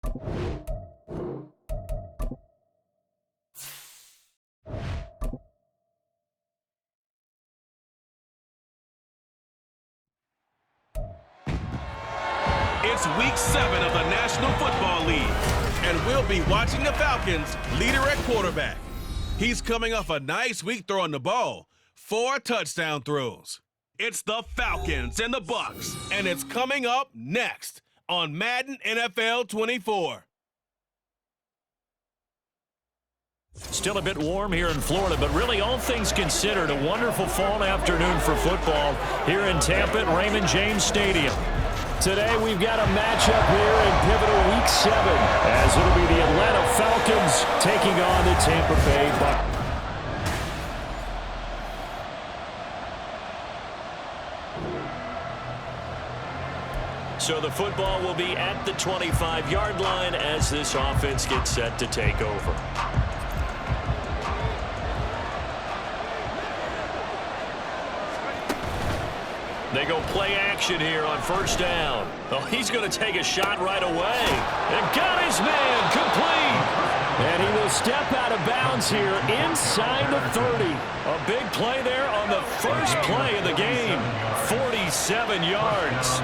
It's week 7 of the National Football League, and we'll be watching the Falcons' leader at quarterback. He's coming off a nice week throwing the ball, 4 touchdown throws. It's the Falcons and the Bucs, and it's coming up next on Madden NFL 24. Still a bit warm here in Florida, but really all things considered, a wonderful fall afternoon for football here in Tampa at Raymond James Stadium. Today we've got a matchup here in pivotal week 7, as it'll be the Atlanta Falcons taking on the Tampa Bay Bucs. So the football will be at the 25-yard line as this offense gets set to take over. They go play action here on first down. Oh, he's going to take a shot right away. And got his man complete. And he will step out of bounds here inside the 30. A big play there on the first play of the game. 47 yards.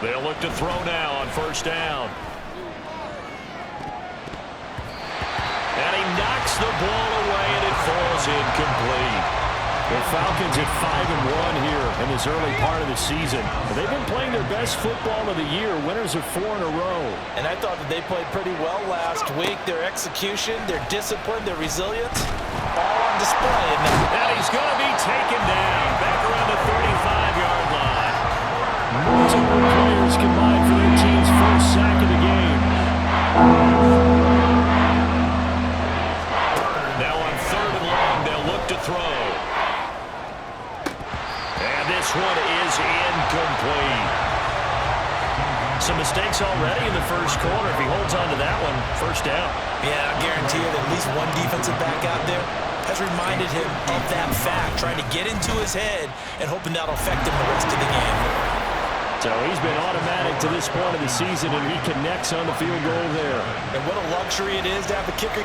They'll look to throw now on first down. And he knocks the ball away, and it falls incomplete. The Falcons at 5-1 here in this early part of the season. They've been playing their best football of the year, winners of 4 in a row. And I thought that they played pretty well last week. Their execution, their discipline, their resilience, all on display. And he's going to be taken down back around the 35-yard line. Multiple players combined for their team's first sack of the game. Now on 3rd and long, they'll look to throw. And this one is incomplete. Some mistakes already in the first quarter. If he holds on to that one, first down. Yeah, I guarantee you that at least one defensive back out there has reminded him of that fact, trying to get into his head and hoping that'll affect him the rest of the game. So he's been automatic to this point of the season, and he connects on the field goal there. And what a luxury it is to have a kicker.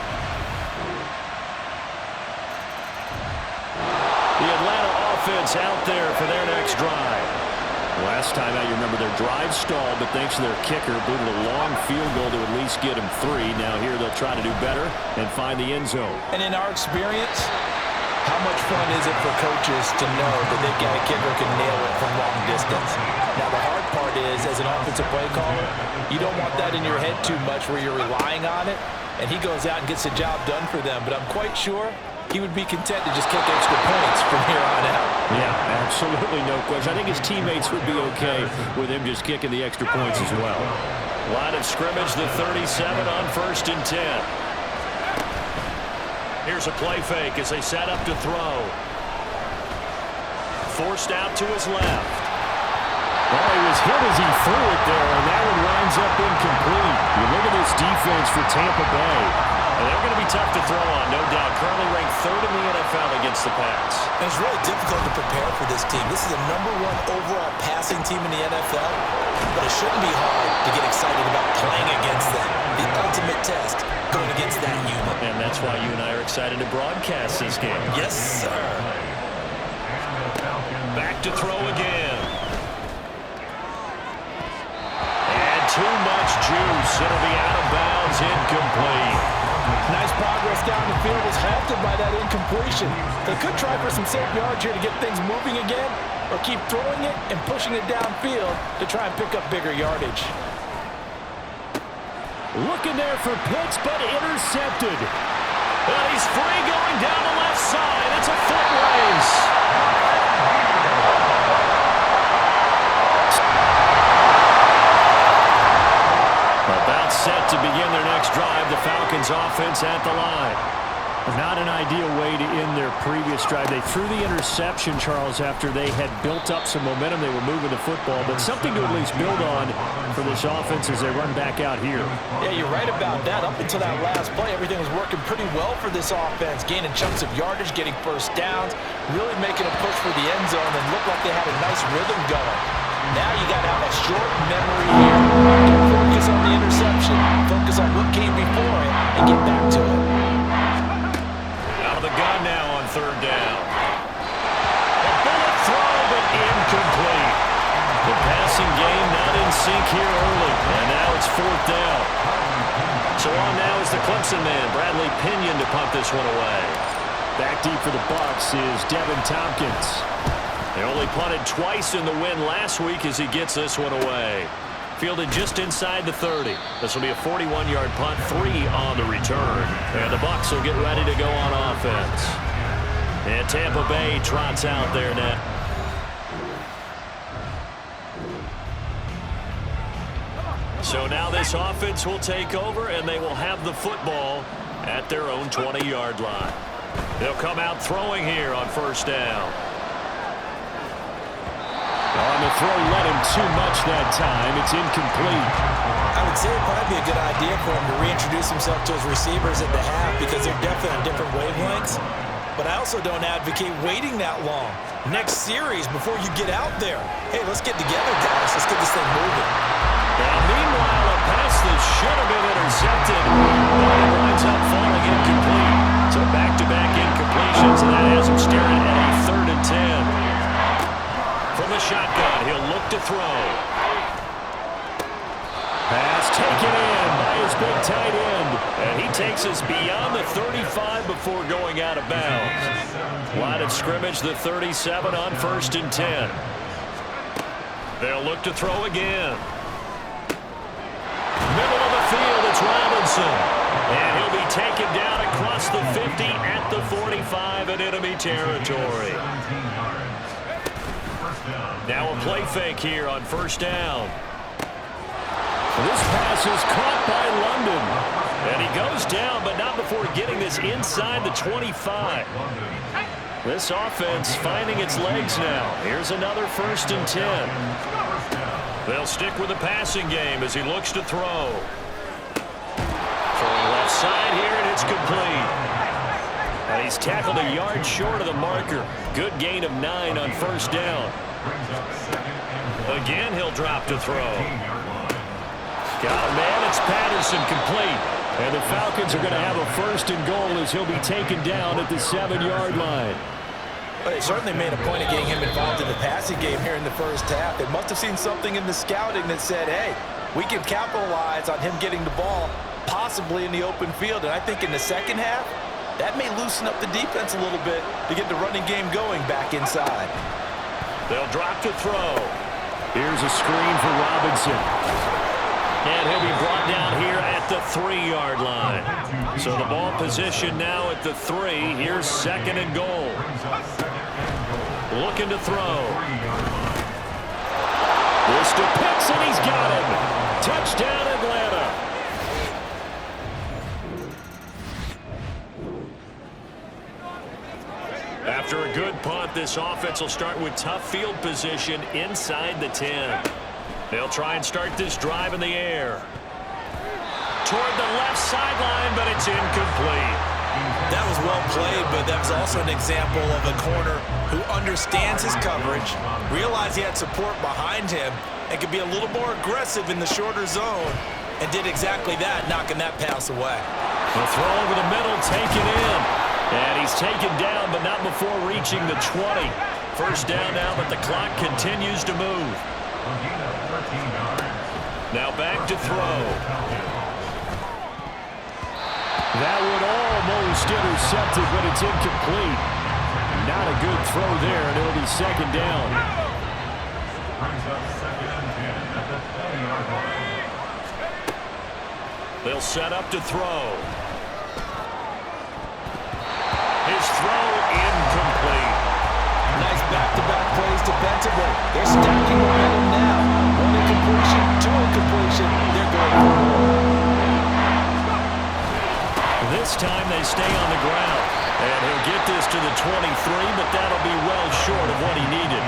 The Atlanta offense out there for their next drive. Last time out, you remember their drive stalled, but thanks to their kicker, booted a long field goal to at least get him 3. Now here they'll try to do better and find the end zone. And in our experience, how much fun is it for coaches to know that they've got a kicker who can nail it from long distance? Now, the hard part is, as an offensive play caller, you don't want that in your head too much where you're relying on it, and he goes out and gets the job done for them. But I'm quite sure he would be content to just kick extra points from here on out. Yeah, absolutely no question. I think his teammates would be okay with him just kicking the extra points as well. Line of scrimmage, the 37 on 1st and 10. Here's a play fake as they set up to throw. Forced out to his left. Well, he was hit as he threw it there, and that one winds up incomplete. You look at this defense for Tampa Bay. And they're going to be tough to throw on, no doubt. Currently ranked 3rd in the NFL against the pass. And it's really difficult to prepare for this team. This is the #1 overall passing team in the NFL, but it shouldn't be hard to get excited about playing against them. The ultimate test going against that unit. And that's why you and I are excited to broadcast this game. Yes, sir. Back to throw again. And too much juice. It'll be out of bounds, incomplete. Nice progress down the field is halted by that incompletion. They could try for some safe yards here to get things moving again, or keep throwing it and pushing it downfield to try and pick up bigger yardage. Looking there for Pitts, but intercepted. And he's free going down the left side. It's a foot race. About set to begin their next drive. The Falcons offense at the line. Not an ideal way to end their previous drive. They threw the interception, Charles, after they had built up some momentum. They were moving the football, but something to at least build on for this offense as they run back out here. Yeah, you're right about that. Up until that last play, everything was working pretty well for this offense, gaining chunks of yardage, getting first downs, really making a push for the end zone, and looked like they had a nice rhythm going. Now you got to have a short memory here. Don't focus on the interception. Focus on what came before it and get back to it. The gun now on third down. A bullet throw, but incomplete. The passing game not in sync here early, and now it's fourth down. So on now is the Clemson man, Bradley Pinion, to punt this one away. Back deep for the Bucs is Devin Tompkins. They only punted twice in the win last week as he gets this one away. Fielded just inside the 30. This will be a 41-yard punt, 3 on the return. And the Bucs will get ready to go on offense. And Tampa Bay trots out there now. So now this offense will take over, and they will have the football at their own 20-yard line. They'll come out throwing here on first down. On the throw, let him too much that time. It's incomplete. I would say it'd probably be a good idea for him to reintroduce himself to his receivers at the half because they're definitely on different wavelengths. But I also don't advocate waiting that long. Next series, before you get out there, hey, let's get together, guys. Let's get this thing moving. Now, meanwhile, a pass that should have been intercepted, but it winds up falling incomplete. So back-to-back incompletions, and that has him staring at a 3rd and 10. From the shotgun, he'll look to throw. Pass taken in by his big tight end. And he takes us beyond the 35 before going out of bounds. Line of scrimmage, the 37 on 1st and 10. They'll look to throw again. Middle of the field, it's Robinson. And he'll be taken down across the 50 at the 45 in enemy territory. Now a play fake here on first down. This pass is caught by London. And he goes down, but not before getting this inside the 25. This offense finding its legs now. Here's another 1st and 10. They'll stick with the passing game as he looks to throw. Throwing left side here, and it's complete. And he's tackled a yard short of the marker. Good gain of 9 on first down. Again, he'll drop to throw. Got a man, it's Patterson, complete. And the Falcons are going to have a 1st and goal as he'll be taken down at the 7-yard line. Well, they certainly made a point of getting him involved in the passing game here in the first half. They must have seen something in the scouting that said, hey, we can capitalize on him getting the ball possibly in the open field. And I think in the second half, that may loosen up the defense a little bit to get the running game going back inside. They'll drop to throw. Here's a screen for Robinson. And he'll be brought down here at the 3-yard line. So the ball position now at the 3. Here's 2nd and goal. Looking to throw. This to Pitts, and he's got him. Touchdown, Atlanta. After a good punt, this offense will start with tough field position inside the 10. They'll try and start this drive in the air. Toward the left sideline, but it's incomplete. That was well played, but that was also an example of a corner who understands his coverage, realized he had support behind him, and could be a little more aggressive in the shorter zone, and did exactly that, knocking that pass away. The throw over the middle, taken in. And he's taken down, but not before reaching the 20. First down now, but the clock continues to move. Now back to throw. That would almost intercepted, but it's incomplete. Not a good throw there, and it'll be 2nd down. They'll set up to throw. His throw incomplete. Nice back-to-back plays defensively. They're stacking momentum now. 1 incompletion, 2 incompletion. They're going for more. This This time they stay on the ground. And he'll get this to the 23, but that'll be well short of what he needed.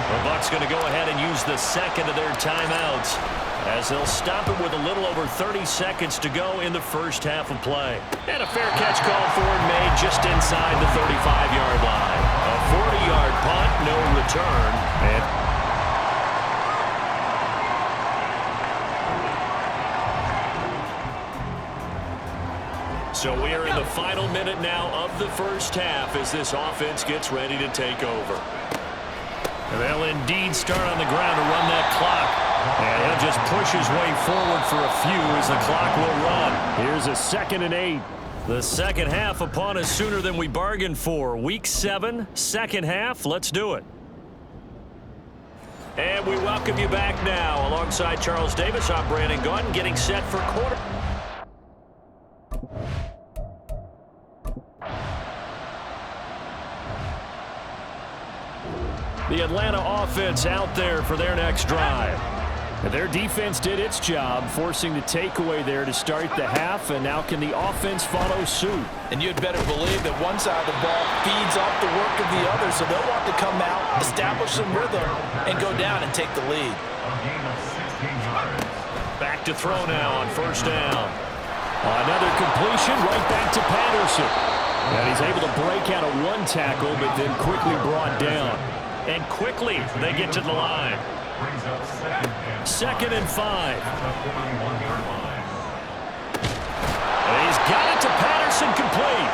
The Bucs going to go ahead and use the second of their timeouts as they'll stop it with a little over 30 seconds to go in the first half of play. And a fair catch called for and made just inside the 35-yard line. A 40-yard punt, no return. And so we are in the final minute now of the first half as this offense gets ready to take over. And they'll indeed start on the ground to run that clock. And he'll just push his way forward for a few as the clock will run. Here's a 2nd and 8. The second half upon us sooner than we bargained for. Week 7, second half. Let's do it. And we welcome you back now. Alongside Charles Davis, I'm Brandon Gaudin getting set for quarter. The Atlanta offense out there for their next drive. And their defense did its job, forcing the takeaway there to start the half, and now can the offense follow suit? And you'd better believe that one side of the ball feeds off the work of the other, so they'll want to come out, establish some rhythm, and go down and take the lead. Back to throw now on first down. Another completion right back to Patterson. And he's able to break out of one tackle, but then quickly brought down. And quickly they get to the line. 2nd and 5. And he's got it to Patterson, complete.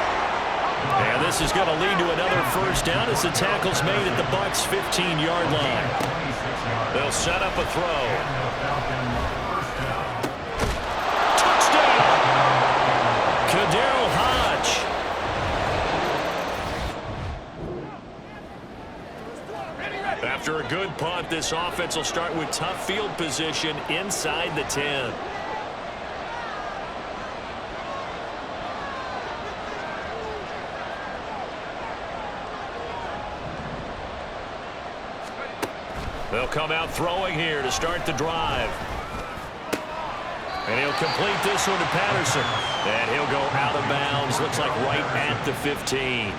And this is going to lead to another first down as the tackle's made at the Bucs' 15-yard line. They'll set up a throw. Touchdown! Kadarius Hodge. After a good punt, this offense will start with tough field position inside the 10. They'll come out throwing here to start the drive. And he'll complete this one to Patterson. And he'll go out of bounds, looks like right at the 15.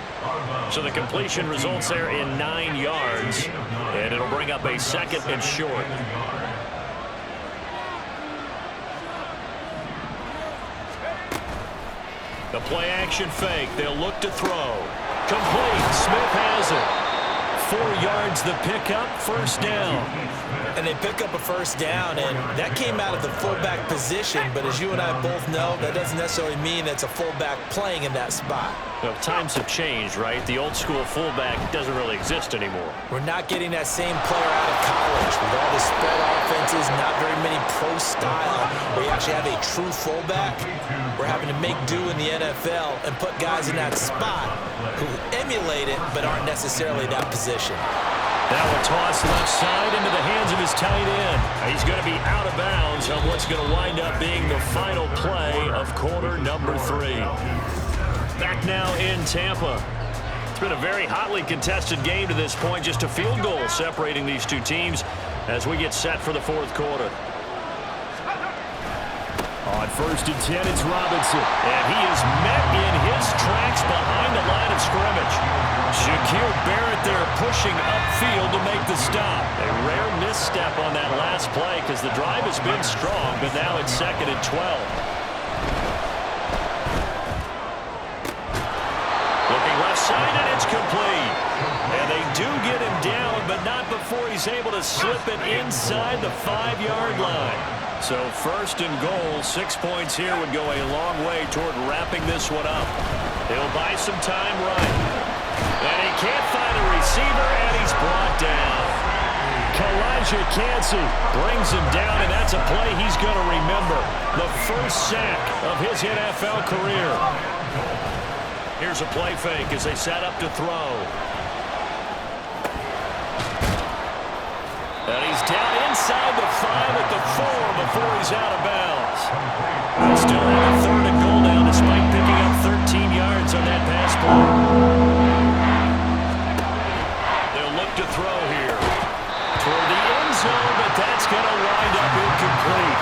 So the completion results there in 9 yards. And it'll bring up a 2nd and short. The play action fake. They'll look to throw. Complete. Smith has it. 4 yards the pickup, first down. And they pick up a first down, and that came out of the fullback position, but as you and I both know, that doesn't necessarily mean it's a fullback playing in that spot. Well, times have changed, right? The old school fullback doesn't really exist anymore. We're not getting that same player out of college with all the spread offenses, not very many pro style, where you actually have a true fullback. We're having to make do in the NFL and put guys in that spot who emulate it but aren't necessarily that position. Now a toss left side into the hands of his tight end. He's going to be out of bounds on what's going to wind up being the final play of quarter number 3. Back now in Tampa. It's been a very hotly contested game to this point. Just a field goal separating these two teams as we get set for the fourth quarter. On 1st and 10, it's Robinson. And he is met in his tracks behind the line of scrimmage. Shaquille Barrett there pushing upfield to make the stop. A rare misstep on that last play because the drive has been strong, but now it's 2nd and 12. Looking left side, and it's complete. And they do get him down, but not before he's able to slip it inside the 5-yard line. So 1st and goal, 6 points here would go a long way toward wrapping this one up. He'll buy some time right. And he can't find a receiver, and he's brought down. Kalijah Kancey brings him down, and that's a play he's going to remember. The first sack of his NFL career. Here's a play fake as they set up to throw. And he's down inside the 5 at the 4 before he's out of bounds. They'll still have a 3rd and goal now despite picking up 13 yards on that pass play. They'll look to throw here. Toward the end zone, but that's going to wind up incomplete.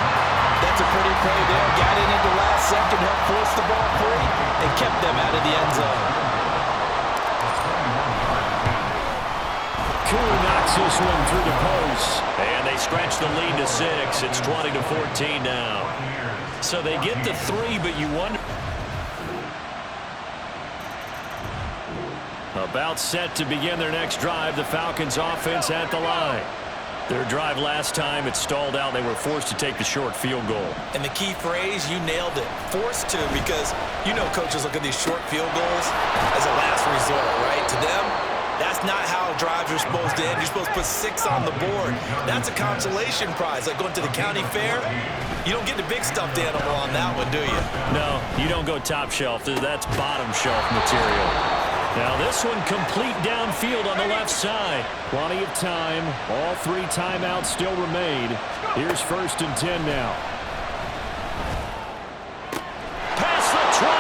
That's a pretty play there. Got it into last second, helped force the ball free. kept them out of the end zone. Koo knocks this one through the post. And they stretch the lead to 6. It's 20-14 now. So they get the 3, but you wonder. About set to begin their next drive. The Falcons offense at the line. Their drive last time, it stalled out. They were forced to take the short field goal. And the key phrase, you nailed it. Forced to, because you know coaches look at these short field goals as a last resort, right? To them, that's not how drives are supposed to end. You're supposed to put 6 on the board. That's a consolation prize. Like going to the county fair, you don't get the big stuffed animal on that one, do you? No, you don't go top shelf. That's bottom shelf material. Now this one complete downfield on the left side. Plenty of time. All 3 timeouts still remain. Here's 1st and 10 now. Past the 20.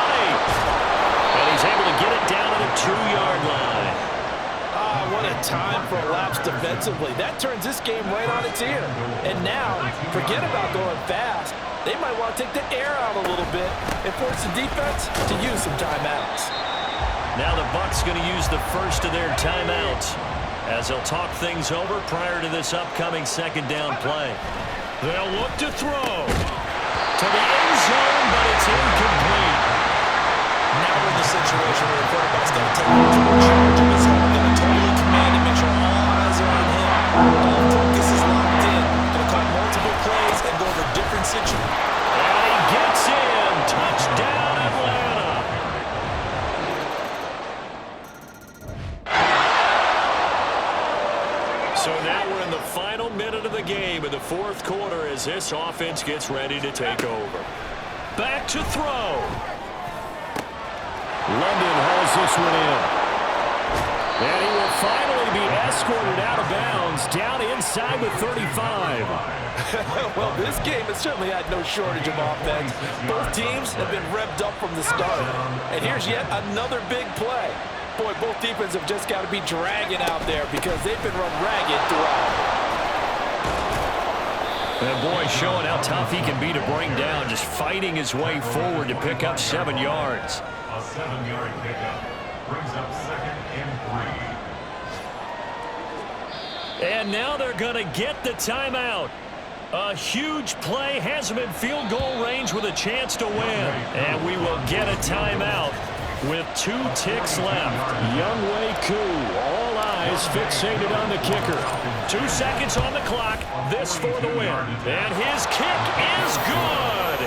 And he's able to get it down to the 2-yard line. What a time for a lapse defensively. That turns this game right on its ear. And now, forget about going fast. They might want to take the air out a little bit and force the defense to use some timeouts. Now the Bucs going to use the first of their timeouts as they'll talk things over prior to this upcoming 2nd down play. They'll look to throw to the end zone, but it's incomplete. Now we're in the situation where the quarterback's going to take total charge of his own, going to totally command and make sure all eyes are on him. All focus is locked in. Going to call multiple plays and go over different situations. And he gets in. Touchdown, Atlanta. So now we're in the final minute of the game in the 4th quarter as this offense gets ready to take over. Back to throw. London hauls this one in. And he will finally be escorted out of bounds down inside the 35. Well, this game has certainly had no shortage of offense. Both teams have been revved up from the start. And here's yet another big play. Boy, both defenses have just got to be dragging out there because they've been run ragged throughout. And boy, showing how tough he can be to bring down, just fighting his way forward to pick up 7 yards. A 7-yard pickup brings up 2nd and 3. And now they're going to get the timeout. A huge play has him in field goal range with a chance to win. And we will get a timeout with 2 ticks left. Younghoe Koo, all eyes fixated on the kicker. 2 seconds on the clock. This for the win. And his kick is good.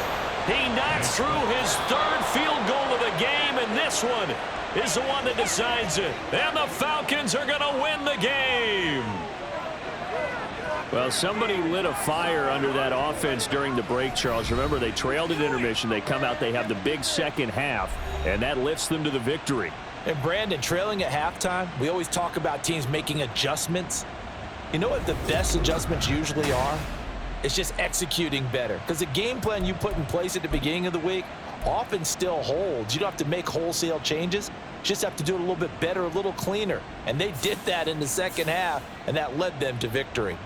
He knocks through his 3rd field goal of the game, and this one is the one that decides it. And the Falcons are going to win the game. Well, somebody lit a fire under that offense during the break, Charles. Remember, they trailed at intermission. They come out, they have the big second half, and that lifts them to the victory. And Brandon, trailing at halftime, we always talk about teams making adjustments. You know what the best adjustments usually are? It's just executing better. Because the game plan you put in place at the beginning of the week often still holds. You don't have to make wholesale changes. You just have to do it a little bit better, a little cleaner. And they did that in the second half, and that led them to victory.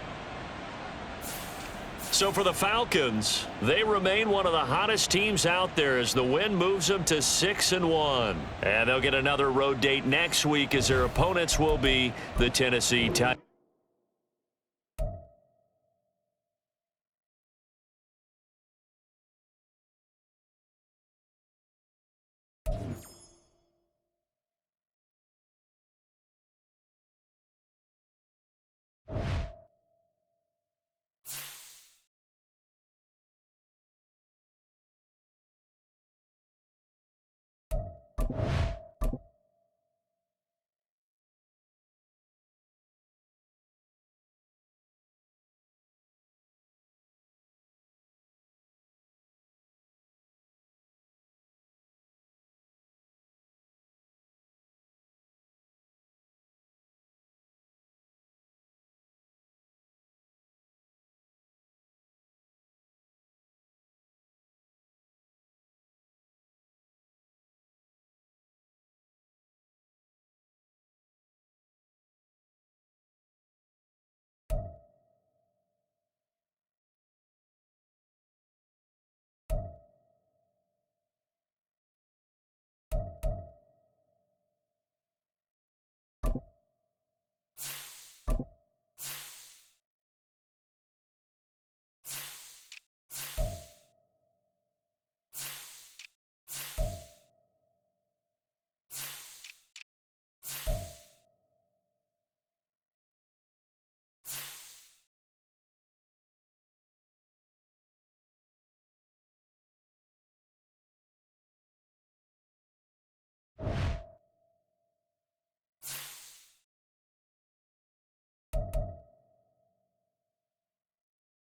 So for the Falcons, they remain one of the hottest teams out there as the win moves them to 6-1. And they'll get another road date next week as their opponents will be the Tennessee Titans.